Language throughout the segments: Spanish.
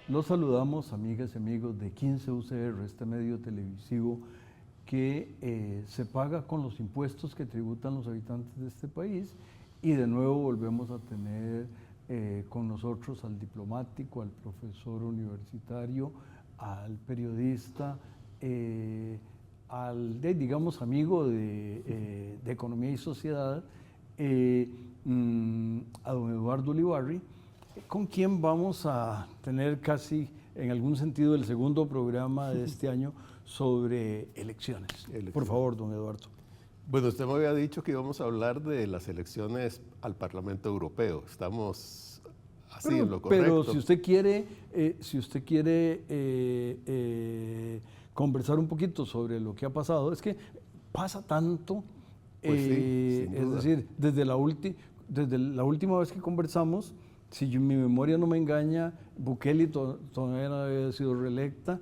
Los saludamos, amigas y amigos de 15 UCR, este medio televisivo que se paga con los impuestos que tributan los habitantes de este país, y de nuevo volvemos a tener con nosotros al diplomático, al profesor universitario, al periodista, al, digamos, amigo de Economía y Sociedad, a don Eduardo Ulibarri, con quien vamos a tener casi, en algún sentido, el segundo programa de este año sobre elecciones. Por favor, don Eduardo. Bueno, usted me había dicho que íbamos a hablar de las elecciones al Parlamento Europeo. Estamos así en lo correcto. Pero si usted quiere conversar un poquito sobre lo que ha pasado, es que pasa tanto, pues sí, sin duda. Es decir, desde la última vez que conversamos, si mi memoria no me engaña, Bukele todavía no había sido reelecta,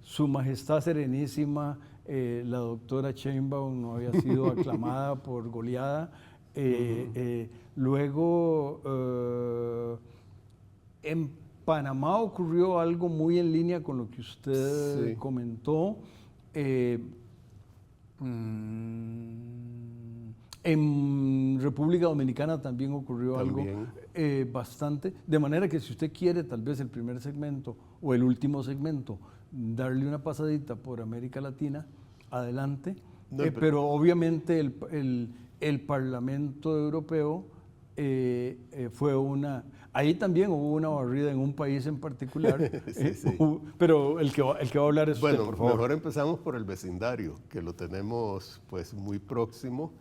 Su Majestad Serenísima, la doctora Sheinbaum, no había sido aclamada por goleada. Luego, en Panamá ocurrió algo muy en línea con lo que usted comentó. En República Dominicana también ocurrió algo bastante, de manera que si usted quiere tal vez el primer segmento o el último segmento, darle una pasadita por América Latina, adelante. No, pero obviamente el Parlamento Europeo fue ahí también hubo una barrida en un país en particular, pero el que va a hablar es usted, por favor. Mejor empezamos por el vecindario, que lo tenemos pues muy próximo.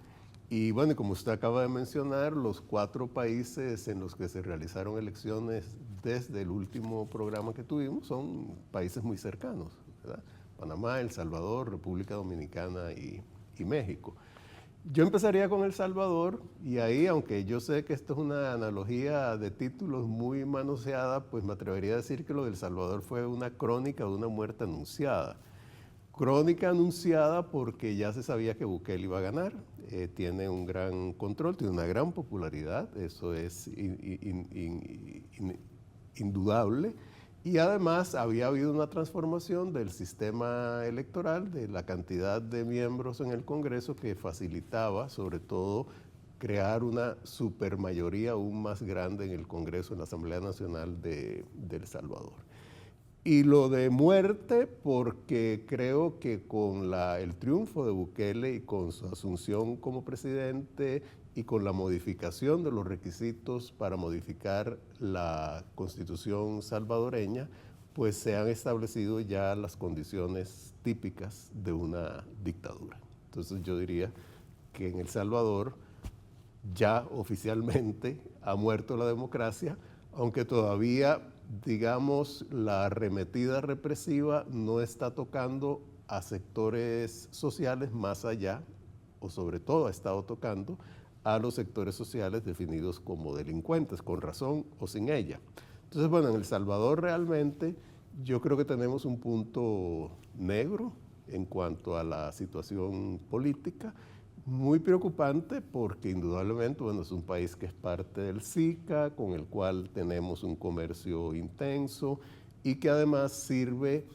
Y bueno, como usted acaba de mencionar, los 4 países en los que se realizaron elecciones desde el último programa que tuvimos son países muy cercanos, ¿verdad? Panamá, El Salvador, República Dominicana y México. Yo empezaría con El Salvador, y ahí, aunque yo sé que esto es una analogía de títulos muy manoseada, pues me atrevería a decir que lo de El Salvador fue una crónica de una muerte anunciada. Crónica anunciada porque ya se sabía que Bukele iba a ganar, tiene un gran control, tiene una gran popularidad, eso es indudable, y además había habido una transformación del sistema electoral, de la cantidad de miembros en el Congreso que facilitaba sobre todo crear una supermayoría aún más grande en el Congreso, en la Asamblea Nacional de El Salvador. Y lo de muerte, porque creo que con el triunfo de Bukele y con su asunción como presidente y con la modificación de los requisitos para modificar la Constitución salvadoreña, pues se han establecido ya las condiciones típicas de una dictadura. Entonces yo diría que en El Salvador ya oficialmente ha muerto la democracia, aunque todavía, digamos, la arremetida represiva no está tocando a sectores sociales más allá, o sobre todo ha estado tocando a los sectores sociales definidos como delincuentes, con razón o sin ella. Entonces, bueno, en El Salvador realmente yo creo que tenemos un punto negro en cuanto a la situación política, muy preocupante porque indudablemente, bueno, es un país que es parte del SICA, con el cual tenemos un comercio intenso y que además sirve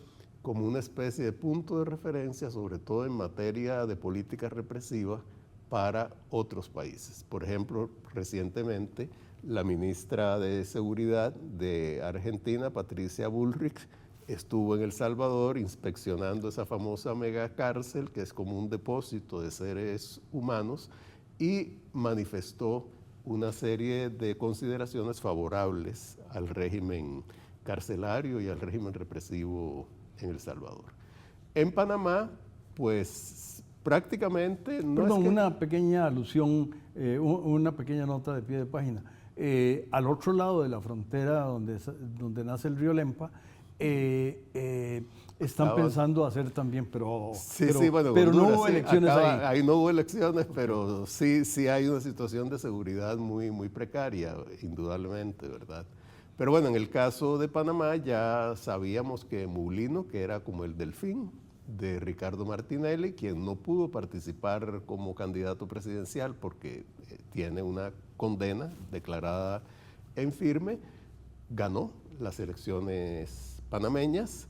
como una especie de punto de referencia, sobre todo en materia de política represiva, para otros países. Por ejemplo, recientemente la ministra de Seguridad de Argentina, Patricia Bullrich, estuvo en El Salvador inspeccionando esa famosa megacárcel, que es como un depósito de seres humanos, y manifestó una serie de consideraciones favorables al régimen carcelario y al régimen represivo en El Salvador. En Panamá, pues prácticamente... Perdón, una pequeña alusión, una pequeña nota de pie de página. Al otro lado de la frontera donde nace el río Lempa, están pensando hacer también, pero bueno, pero Honduras, no hubo elecciones ahí. Ahí no hubo elecciones, pero sí hay una situación de seguridad muy precaria, indudablemente, ¿verdad? Pero bueno, en el caso de Panamá ya sabíamos que Mulino, que era como el delfín de Ricardo Martinelli, quien no pudo participar como candidato presidencial porque tiene una condena declarada en firme, ganó las elecciones panameñas.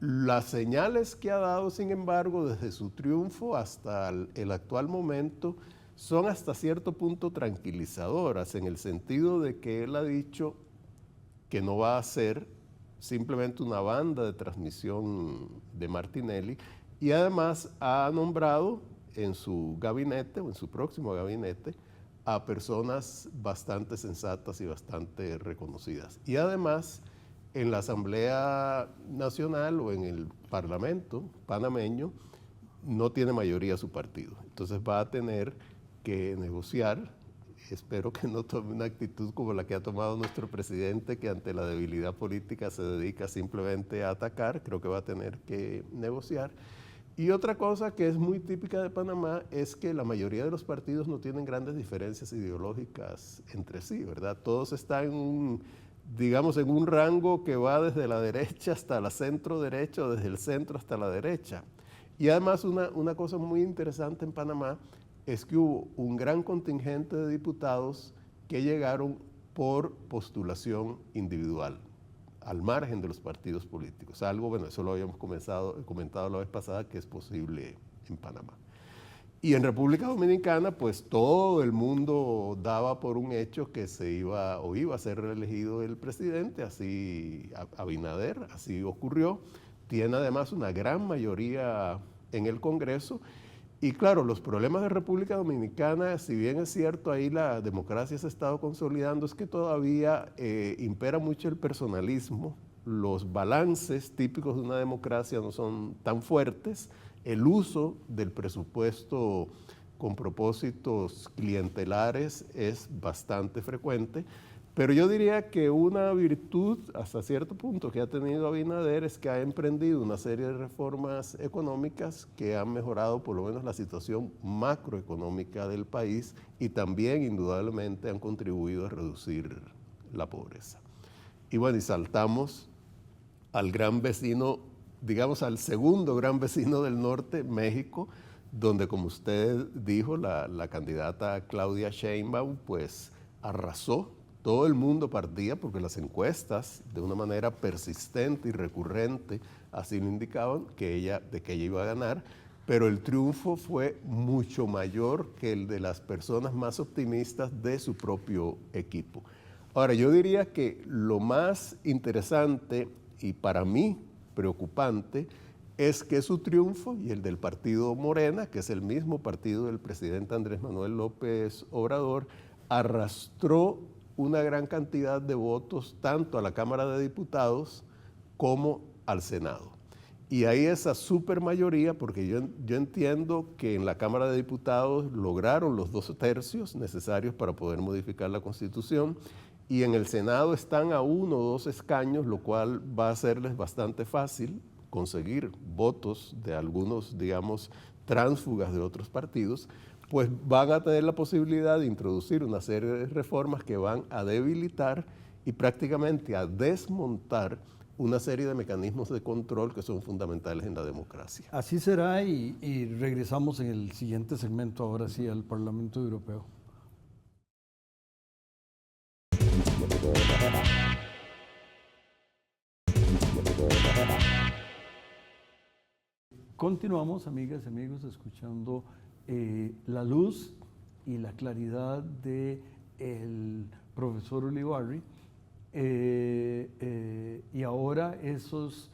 Las señales que ha dado, sin embargo, desde su triunfo hasta el actual momento, son hasta cierto punto tranquilizadoras, en el sentido de que él ha dicho que no va a ser simplemente una banda de transmisión de Martinelli, y además ha nombrado en su gabinete o en su próximo gabinete a personas bastante sensatas y bastante reconocidas. Y además, en la Asamblea Nacional o en el Parlamento panameño no tiene mayoría su partido. Entonces va a tener que negociar. Espero que no tome una actitud como la que ha tomado nuestro presidente, que ante la debilidad política se dedica simplemente a atacar. Creo que va a tener que negociar. Y otra cosa que es muy típica de Panamá es que la mayoría de los partidos no tienen grandes diferencias ideológicas entre sí, ¿verdad? Todos están en un rango que va desde la derecha hasta la centro derecha, o desde el centro hasta la derecha. Y además una cosa muy interesante en Panamá es que hubo un gran contingente de diputados que llegaron por postulación individual, al margen de los partidos políticos. Algo, bueno, eso lo habíamos comentado la vez pasada, que es posible en Panamá. Y en República Dominicana, pues todo el mundo daba por un hecho que iba a ser reelegido el presidente, así Abinader, así ocurrió. Tiene además una gran mayoría en el Congreso. Y claro, los problemas de República Dominicana, si bien es cierto, ahí la democracia se ha estado consolidando, es que todavía impera mucho el personalismo. Los balances típicos de una democracia no son tan fuertes. El uso del presupuesto con propósitos clientelares es bastante frecuente. Pero yo diría que una virtud hasta cierto punto que ha tenido Abinader es que ha emprendido una serie de reformas económicas que han mejorado por lo menos la situación macroeconómica del país, y también indudablemente han contribuido a reducir la pobreza. Y bueno, y saltamos al gran vecino, digamos al segundo gran vecino del norte, México, donde, como usted dijo, la candidata Claudia Sheinbaum pues arrasó. Todo el mundo partía, porque las encuestas de una manera persistente y recurrente así lo indicaban, de que ella iba a ganar, pero el triunfo fue mucho mayor que el de las personas más optimistas de su propio equipo. Ahora, yo diría que lo más interesante y para mí preocupante es que su triunfo y el del partido Morena, que es el mismo partido del presidente Andrés Manuel López Obrador, arrastró una gran cantidad de votos tanto a la Cámara de Diputados como al Senado. Y ahí esa supermayoría, porque yo entiendo que en la Cámara de Diputados lograron los 2 tercios necesarios para poder modificar la Constitución, y en el Senado están a 1 o 2 escaños, lo cual va a hacerles bastante fácil conseguir votos de algunos, digamos, tránsfugas de otros partidos, pues van a tener la posibilidad de introducir una serie de reformas que van a debilitar y prácticamente a desmontar una serie de mecanismos de control que son fundamentales en la democracia. Así será, y regresamos en el siguiente segmento, ahora sí, al Parlamento Europeo. Continuamos, amigas y amigos, escuchando la luz y la claridad del profesor Ulibarri, y ahora esos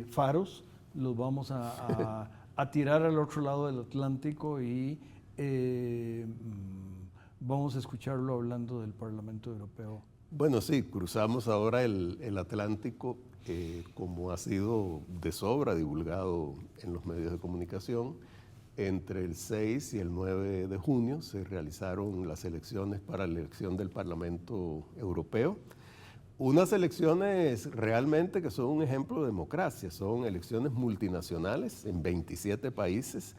faros los vamos a tirar al otro lado del Atlántico, y vamos a escucharlo hablando del Parlamento Europeo. Bueno, sí, cruzamos ahora el Atlántico, como ha sido de sobra divulgado en los medios de comunicación. Entre el 6 y el 9 de junio se realizaron las elecciones para la elección del Parlamento Europeo. unas elecciones realmente que son un ejemplo de democracia, son elecciones multinacionales en 27 países,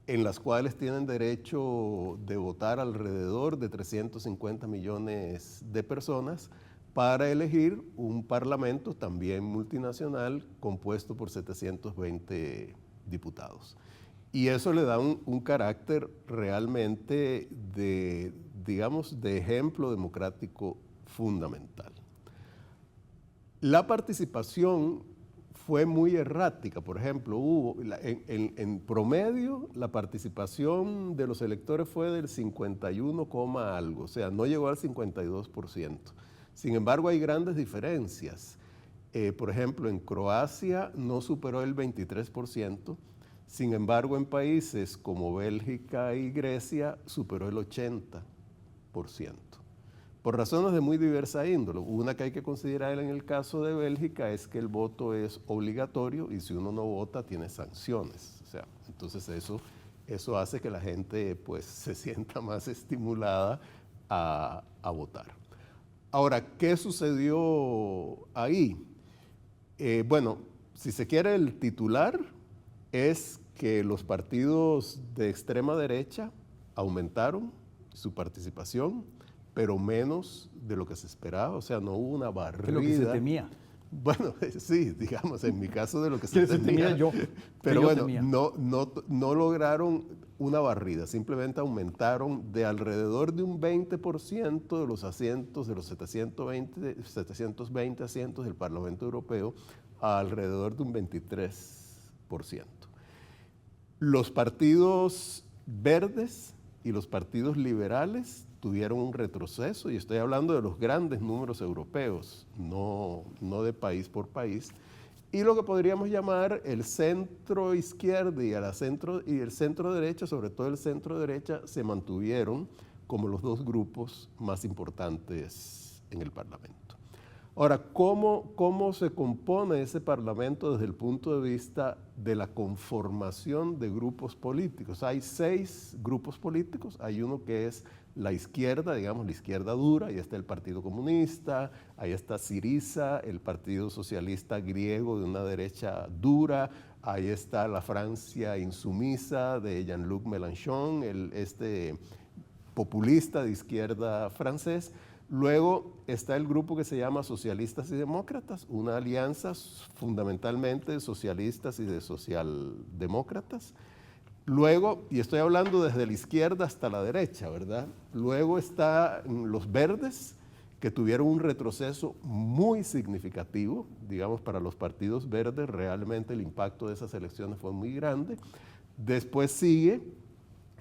en las cuales tienen derecho de votar alrededor de 350 millones de personas para elegir un parlamento también multinacional compuesto por 720 diputados. Y eso le da un carácter realmente de, digamos, de ejemplo democrático fundamental. La participación fue muy errática. Por ejemplo, en promedio la participación de los electores fue del 51, algo, o sea, no llegó al 52%. Sin embargo, hay grandes diferencias. Por ejemplo, en Croacia no superó el 23%, sin embargo, en países como Bélgica y Grecia superó el 80%. Por razones de muy diversa índole. Una que hay que considerar en el caso de Bélgica es que el voto es obligatorio y si uno no vota tiene sanciones. O sea, entonces eso hace que la gente pues, se sienta más estimulada a votar. Ahora, ¿qué sucedió ahí? Bueno, si se quiere, el titular es que los partidos de extrema derecha aumentaron su participación, pero menos de lo que se esperaba, o sea, no hubo una barrida. De lo que se temía. Bueno, sí, digamos, en mi caso de lo que se temía yo. Pero bueno, no lograron una barrida, simplemente aumentaron de alrededor de un 20% de los asientos, de los 720 asientos del Parlamento Europeo, a alrededor de un 23%. Los partidos verdes y los partidos liberales tuvieron un retroceso, y estoy hablando de los grandes números europeos, no de país por país, y lo que podríamos llamar el centro izquierda y el centro derecha, sobre todo el centro derecha, se mantuvieron como los dos grupos más importantes en el Parlamento. Ahora, ¿cómo se compone ese Parlamento desde el punto de vista de la conformación de grupos políticos? Hay 6 grupos políticos, hay uno que es la izquierda, digamos la izquierda dura, ahí está el Partido Comunista, ahí está Syriza, el Partido Socialista griego de una derecha dura, ahí está la Francia insumisa de Jean-Luc Mélenchon, este populista de izquierda francés. Luego está el grupo que se llama Socialistas y Demócratas, una alianza fundamentalmente de socialistas y de socialdemócratas. Luego, y estoy hablando desde la izquierda hasta la derecha, ¿verdad? Luego están los verdes, que tuvieron un retroceso muy significativo, digamos, para los partidos verdes, realmente el impacto de esas elecciones fue muy grande. Después sigue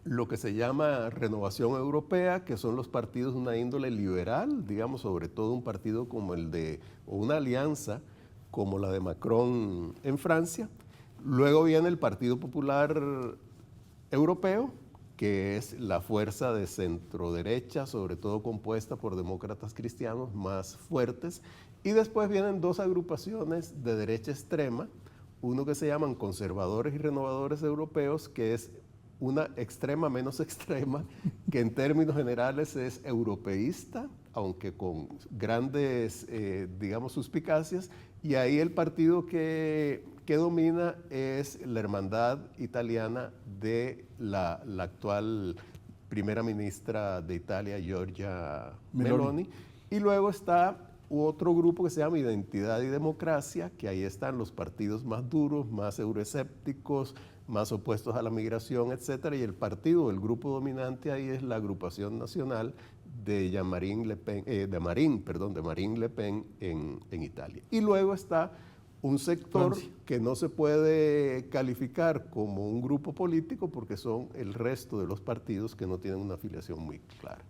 lo que se llama Renovación Europea, que son los partidos de una índole liberal, digamos, sobre todo un partido como o una alianza como la de Macron en Francia. Luego viene el Partido Popular Europeo, que es la fuerza de centro-derecha, sobre todo compuesta por demócratas cristianos más fuertes. Y después vienen 2 agrupaciones de derecha extrema, uno que se llaman Conservadores y Renovadores Europeos, que es una extrema menos extrema, que en términos generales es europeísta, aunque con grandes, digamos, suspicacias, y ahí el partido que domina es la Hermandad Italiana de la actual primera ministra de Italia, Giorgia Meloni, y luego está otro grupo que se llama Identidad y Democracia, que ahí están los partidos más duros, más euroescépticos, más opuestos a la migración, etcétera, y el grupo dominante ahí es la Agrupación Nacional de Marine Le Pen en Italia. Y luego está un sector que no se puede calificar como un grupo político porque son el resto de los partidos que no tienen una afiliación muy clara.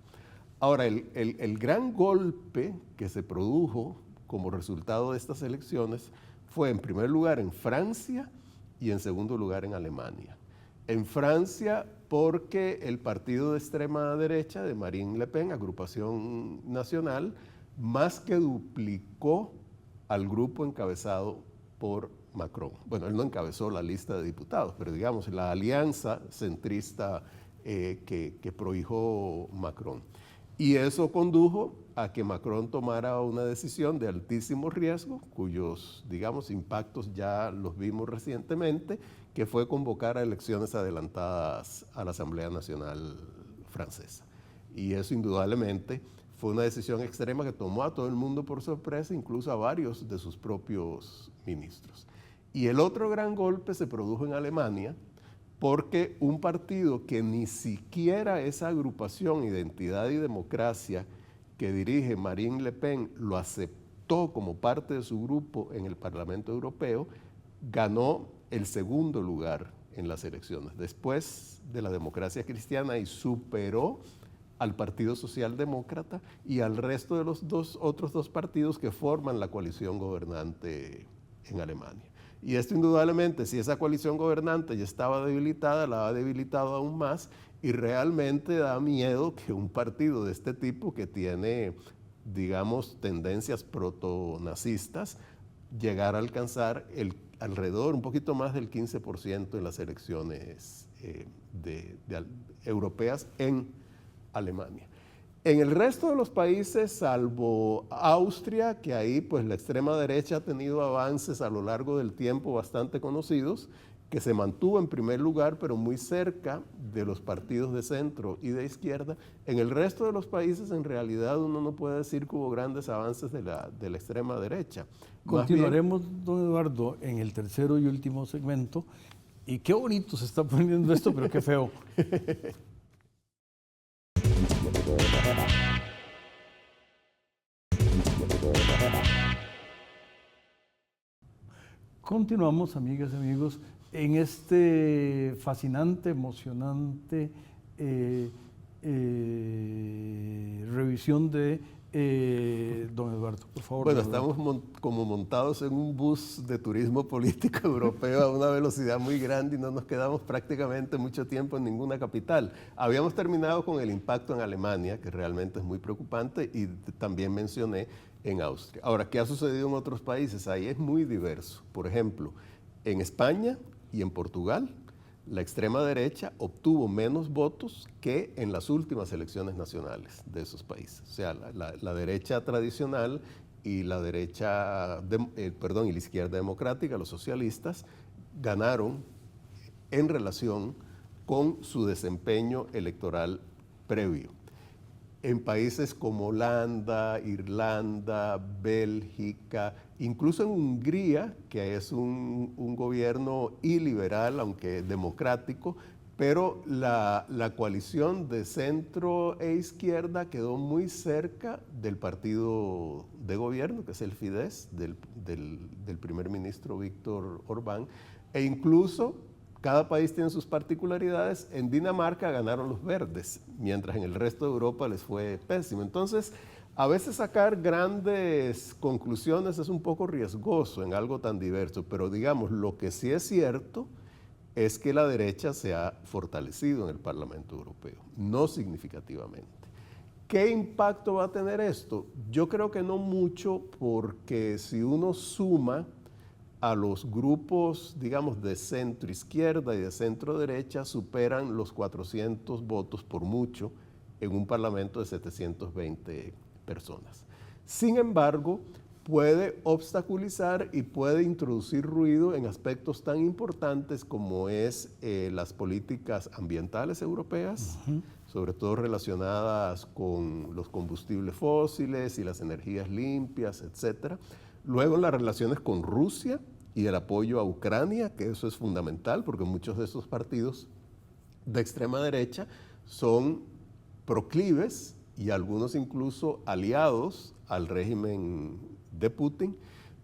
Ahora, el gran golpe que se produjo como resultado de estas elecciones fue en primer lugar en Francia y en segundo lugar en Alemania. En Francia porque el partido de extrema derecha de Marine Le Pen, Agrupación Nacional, más que duplicó al grupo encabezado por Macron. Bueno, él no encabezó la lista de diputados, pero digamos la alianza centrista que prohijó Macron. Y eso condujo a que Macron tomara una decisión de altísimo riesgo, cuyos, digamos, impactos ya los vimos recientemente, que fue convocar a elecciones adelantadas a la Asamblea Nacional Francesa. Y eso indudablemente fue una decisión extrema que tomó a todo el mundo por sorpresa, incluso a varios de sus propios ministros. Y el otro gran golpe se produjo en Alemania, porque un partido que ni siquiera esa agrupación Identidad y Democracia que dirige Marine Le Pen lo aceptó como parte de su grupo en el Parlamento Europeo, ganó el segundo lugar en las elecciones, después de la Democracia Cristiana, y superó al Partido Socialdemócrata y al resto de los otros dos partidos que forman la coalición gobernante en Alemania. Y esto indudablemente, si esa coalición gobernante ya estaba debilitada, la ha debilitado aún más, y realmente da miedo que un partido de este tipo, que tiene, digamos, tendencias protonazistas, llegara a alcanzar alrededor, un poquito más del 15% en las elecciones europeas en Alemania. En el resto de los países, salvo Austria, que ahí pues la extrema derecha ha tenido avances a lo largo del tiempo bastante conocidos, que se mantuvo en primer lugar, pero muy cerca de los partidos de centro y de izquierda. En el resto de los países, en realidad, uno no puede decir que hubo grandes avances de la extrema derecha. Continuaremos, don Eduardo, en el tercero y último segmento. Y qué bonito se está poniendo esto, pero qué feo. Continuamos, amigas y amigos, en este fascinante, emocionante revisión de don Eduardo, por favor. Bueno, estamos como montados en un bus de turismo político europeo a una velocidad muy grande y no nos quedamos prácticamente mucho tiempo en ninguna capital. Habíamos terminado con el impacto en Alemania, que realmente es muy preocupante, y también mencioné en Austria. Ahora, ¿qué ha sucedido en otros países? Ahí es muy diverso. Por ejemplo, en España y en Portugal, la extrema derecha obtuvo menos votos que en las últimas elecciones nacionales de esos países. O sea, la derecha tradicional y la derecha, y la izquierda democrática, los socialistas, ganaron en relación con su desempeño electoral previo. En países como Holanda, Irlanda, Bélgica, incluso en Hungría, que es un gobierno iliberal, aunque democrático, pero la coalición de centro e izquierda quedó muy cerca del partido de gobierno, que es el Fidesz, del primer ministro Víctor Orbán, e incluso cada país tiene sus particularidades. En Dinamarca ganaron los verdes, mientras en el resto de Europa les fue pésimo. Entonces, a veces sacar grandes conclusiones es un poco riesgoso en algo tan diverso, pero digamos, lo que sí es cierto es que la derecha se ha fortalecido en el Parlamento Europeo, no significativamente. ¿Qué impacto va a tener esto? Yo creo que no mucho, porque si uno suma a los grupos, digamos, de centro izquierda y de centro derecha, superan los 400 votos por mucho en un parlamento de 720 personas. Sin embargo, puede obstaculizar y puede introducir ruido en aspectos tan importantes como es las políticas ambientales europeas, sobre todo relacionadas con los combustibles fósiles y las energías limpias, etc. Luego, las relaciones con Rusia y el apoyo a Ucrania, que eso es fundamental, porque muchos de esos partidos de extrema derecha son proclives y algunos incluso aliados al régimen de Putin.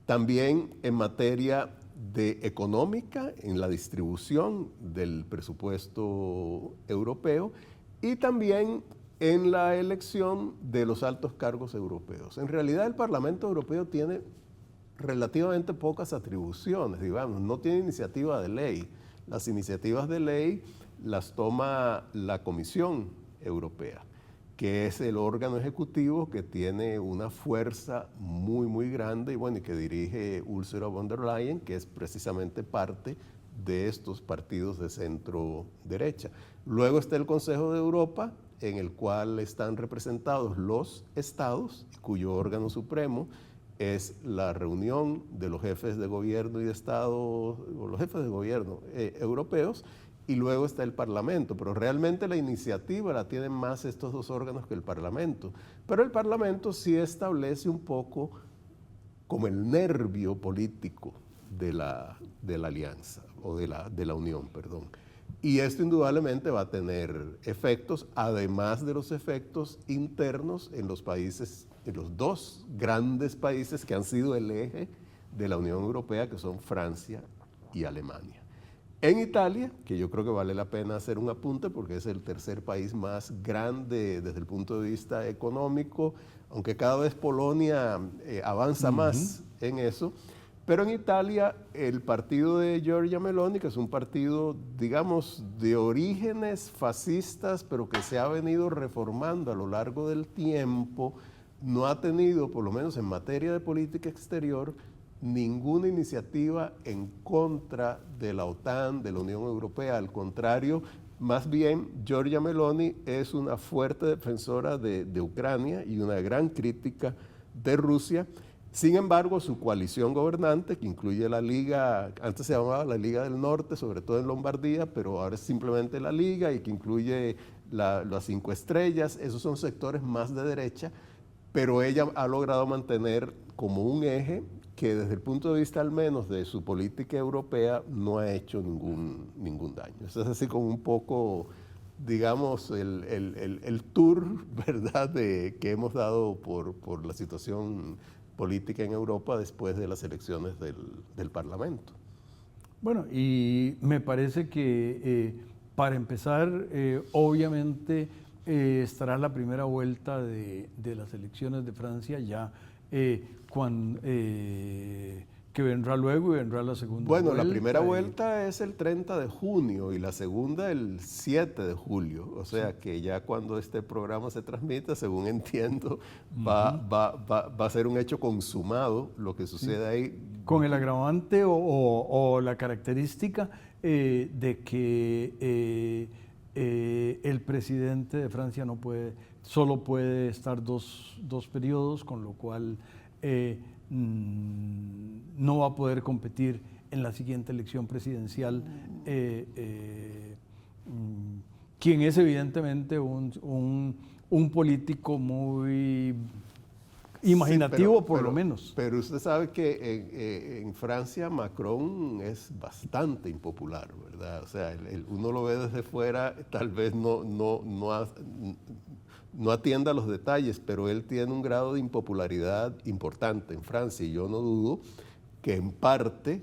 También en materia de económica, en la distribución del presupuesto europeo, y también en la elección de los altos cargos europeos. En realidad, el Parlamento Europeo tiene relativamente pocas atribuciones, digamos, no tiene iniciativa de ley. Las iniciativas de ley las toma la Comisión Europea, que es el órgano ejecutivo que tiene una fuerza muy, muy grande, y bueno, y que dirige Ursula von der Leyen, que es precisamente parte de estos partidos de centro derecha. Luego está el Consejo de Europa, en el cual están representados los estados, cuyo órgano supremo es la reunión de los jefes de gobierno y de Estado, o los jefes de gobierno europeos, y luego está el Parlamento, pero realmente la iniciativa la tienen más estos dos órganos que el Parlamento. Pero el Parlamento sí establece un poco como el nervio político de la alianza, o de la unión, perdón. Y esto indudablemente va a tener efectos, además de los efectos internos en los países, en los dos grandes países que han sido el eje de la Unión Europea, que son Francia y Alemania. En Italia, que yo creo que vale la pena hacer un apunte porque es el tercer país más grande desde el punto de vista económico, aunque cada vez Polonia avanza más en eso. Pero en Italia, el partido de Giorgia Meloni, que es un partido, digamos, de orígenes fascistas, pero que se ha venido reformando a lo largo del tiempo, no ha tenido, por lo menos en materia de política exterior, ninguna iniciativa en contra de la OTAN, de la Unión Europea. Al contrario, más bien, Giorgia Meloni es una fuerte defensora de Ucrania y una gran crítica de Rusia. Sin embargo, su coalición gobernante, que incluye la Liga, antes se llamaba la Liga del Norte, sobre todo en Lombardía, pero ahora es simplemente la Liga, y que incluye las 5 estrellas, esos son sectores más de derecha, pero ella ha logrado mantener como un eje que desde el punto de vista al menos de su política europea no ha hecho ningún daño. Eso es así como un poco, digamos, el tour, ¿verdad?, que hemos dado por la situación política en Europa después de las elecciones del Parlamento. Bueno, y me parece que para empezar, obviamente estará la primera vuelta de las elecciones de Francia ya que vendrá luego y vendrá la segunda vuelta. Bueno, la primera vuelta es el 30 de junio y la segunda el 7 de julio. O sea que ya cuando este programa se transmita, según entiendo, va a ser un hecho consumado lo que sucede ahí. Con el agravante o la característica de que el presidente de Francia solo puede estar dos periodos, con lo cual no va a poder competir en la siguiente elección presidencial, quien es evidentemente un político muy imaginativo, sí, lo menos. Pero usted sabe que en Francia Macron es bastante impopular, ¿verdad? O sea, uno lo ve desde fuera, tal vez no atienda a los detalles, pero él tiene un grado de impopularidad importante en Francia, y yo no dudo que en parte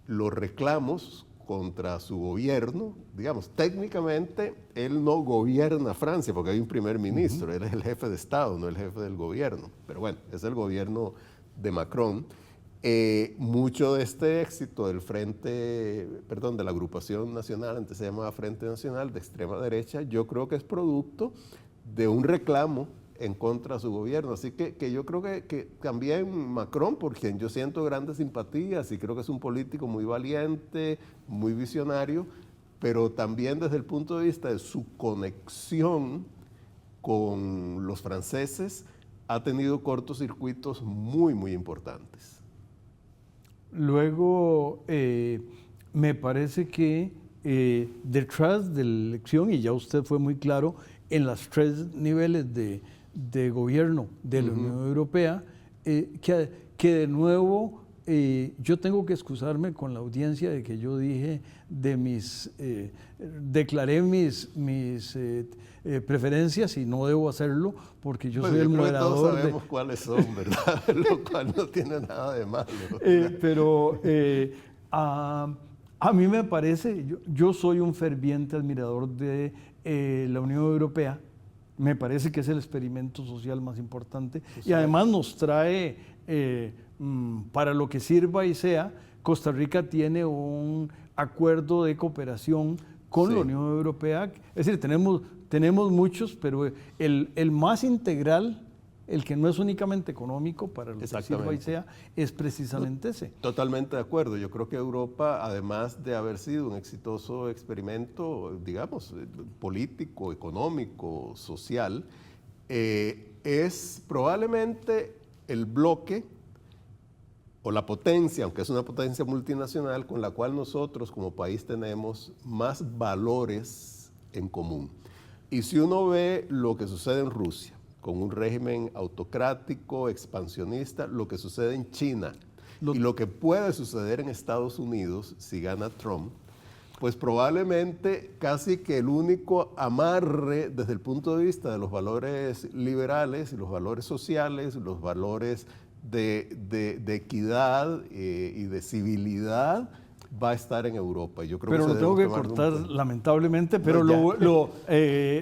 los reclamos contra su gobierno, digamos, técnicamente él no gobierna Francia porque hay un primer ministro, él es el jefe de Estado, no el jefe del gobierno, pero bueno, es el gobierno de Macron. Mucho de este éxito del de la agrupación nacional, antes se llamaba Frente Nacional, de extrema derecha, yo creo que es producto de un reclamo en contra de su gobierno. Así que yo creo que también Macron, por quien yo siento grandes simpatías y creo que es un político muy valiente, muy visionario, pero también desde el punto de vista de su conexión con los franceses, ha tenido cortocircuitos muy, muy importantes. Luego, me parece que detrás de la elección, y ya usted fue muy claro, en los 3 niveles de gobierno de la Unión Europea, que de nuevo yo tengo que excusarme con la audiencia de que yo dije declaré mis preferencias, y no debo hacerlo porque yo soy el moderador. Todos sabemos cuáles son, ¿verdad? Lo cual no tiene nada de malo. Pero a mí me parece, yo soy un ferviente admirador de la Unión Europea. Me parece que es el experimento social más importante, y además nos trae, para lo que sirva y sea, Costa Rica tiene un acuerdo de cooperación con la Unión Europea. Es decir, tenemos muchos, pero el más integral el que no es únicamente económico para lo que sirva y sea, es precisamente ese. Totalmente de acuerdo. Yo creo que Europa, además de haber sido un exitoso experimento, digamos, político, económico, social, es probablemente el bloque o la potencia, aunque es una potencia multinacional, con la cual nosotros como país tenemos más valores en común. Y si uno ve lo que sucede en Rusia, con un régimen autocrático, expansionista, lo que sucede en China y lo que puede suceder en Estados Unidos si gana Trump, pues probablemente casi que el único amarre desde el punto de vista de los valores liberales y los valores sociales, los valores de equidad y de civilidad va a estar en Europa. Yo creo pero que lo tengo que cortar lamentablemente, pero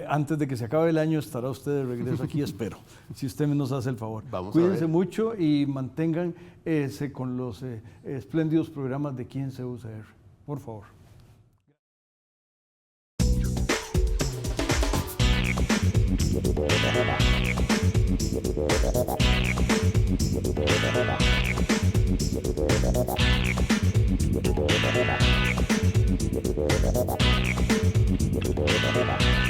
antes de que se acabe el año estará usted de regreso aquí, espero, si usted nos hace el favor. Cuídense mucho y manténganse con los espléndidos programas de Quién Sabe UCR, por favor. Thank you.